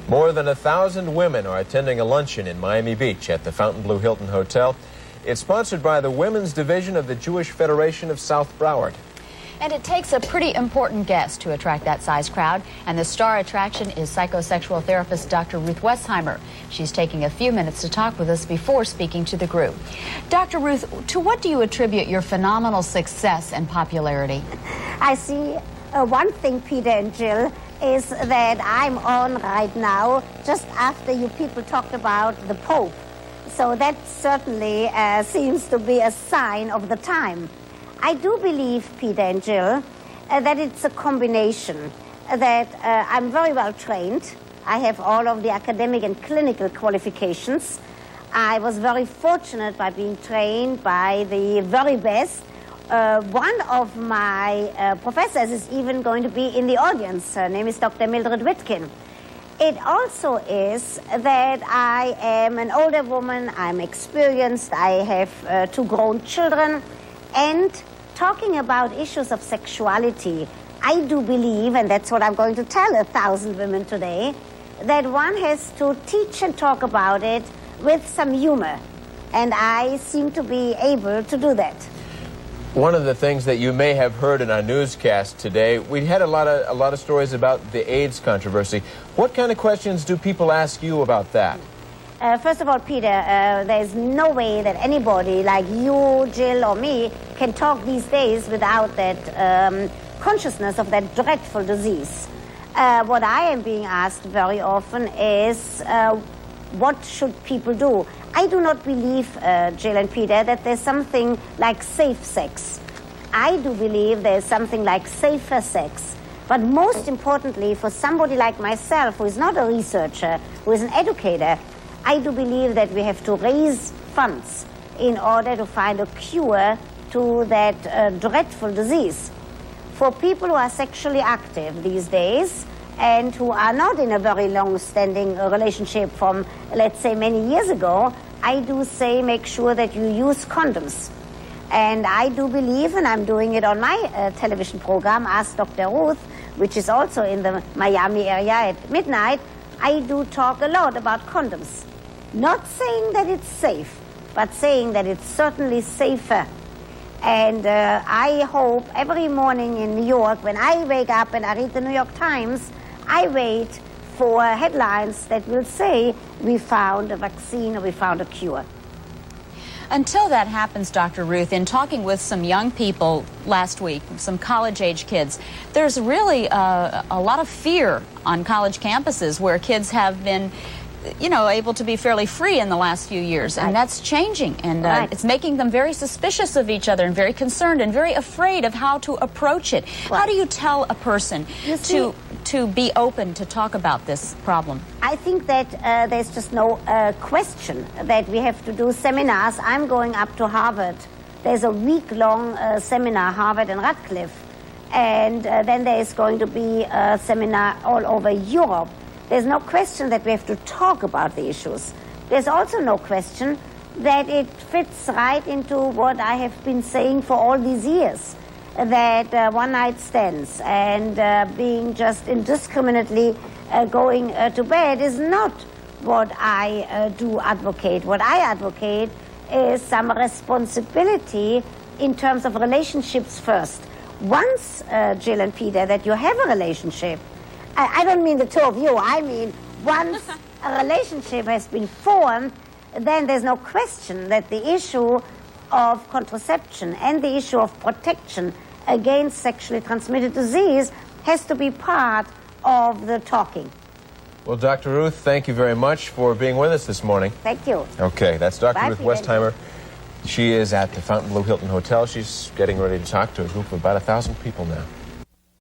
More than 1,000 women are attending a luncheon in Miami Beach at the Fontainebleau Hilton Hotel. It's sponsored by the Women's Division of the Jewish Federation of South Broward. And it takes a pretty important guest to attract that size crowd, and the star attraction is psychosexual therapist Dr. Ruth Westheimer. She's taking a few minutes to talk with us before speaking to the group. Dr. Ruth, to what do you attribute your phenomenal success and popularity? I see one thing, Peter and Jill, is that I'm on right now just after you people talked about the Pope. So that certainly seems to be a sign of the time. I do believe, Peter and Jill, that it's a combination, that I'm very well trained. I have all of the academic and clinical qualifications. I was very fortunate by being trained by the very best. One of my professors is even going to be in the audience. Her name is Dr. Mildred Wittgen. It also is that I am an older woman, I'm experienced, I have 2 grown children, and talking about issues of sexuality, I do believe, and that's what I'm going to tell 1,000 women today, that one has to teach and talk about it with some humor, and I seem to be able to do that. One of the things that you may have heard in our newscast today, we had a lot of stories about the AIDS controversy. What kind of questions do people ask you about that? First of all, Peter, there's no way that anybody like you, Jill, or me can talk these days without that consciousness of that dreadful disease. What I am being asked very often is, what should people do? I do not believe, Jill and Peter, that there's something like safe sex. I do believe there's something like safer sex. But most importantly, for somebody like myself, who is not a researcher, who is an educator, I do believe that we have to raise funds in order to find a cure to that dreadful disease. For people who are sexually active these days and who are not in a very long-standing relationship from, let's say, many years ago, I do say make sure that you use condoms. And I do believe, and I'm doing it on my television program, Ask Dr. Ruth, which is also in the Miami area at midnight, I do talk a lot about condoms. Not saying that it's safe, but saying that it's certainly safer. And I hope every morning in New York, when I wake up and I read the New York Times, I wait for headlines that will say, we found a vaccine or we found a cure. Until that happens, Dr. Ruth, in talking with some young people last week, some college-age kids, there's really a lot of fear on college campuses where kids have been, you know, able to be fairly free in the last few years, and that's changing, and it's making them very suspicious of each other and very concerned and very afraid of how to approach it. How do you tell a person to be open to talk about this problem? I think that there's just no question that we have to do seminars. I'm going up to Harvard. There's a week-long seminar, Harvard and Radcliffe, and then there is going to be a seminar all over Europe. There's no question that we have to talk about the issues. There's also no question that it fits right into what I have been saying for all these years, that one-night stands and being just indiscriminately going to bed is not what I do advocate. What I advocate is some responsibility in terms of relationships first. Once, Jill and Peter, that you have a relationship, I don't mean the 2 of you, I mean once a relationship has been formed, then there's no question that the issue of contraception and the issue of protection against sexually transmitted disease has to be part of the talking. Well, Dr. Ruth, thank you very much for being with us this morning. Thank you. Okay, that's Dr. Bye, Ruth Westheimer. She is at the Fontainebleau Hilton Hotel. She's getting ready to talk to a group of about 1,000 people now.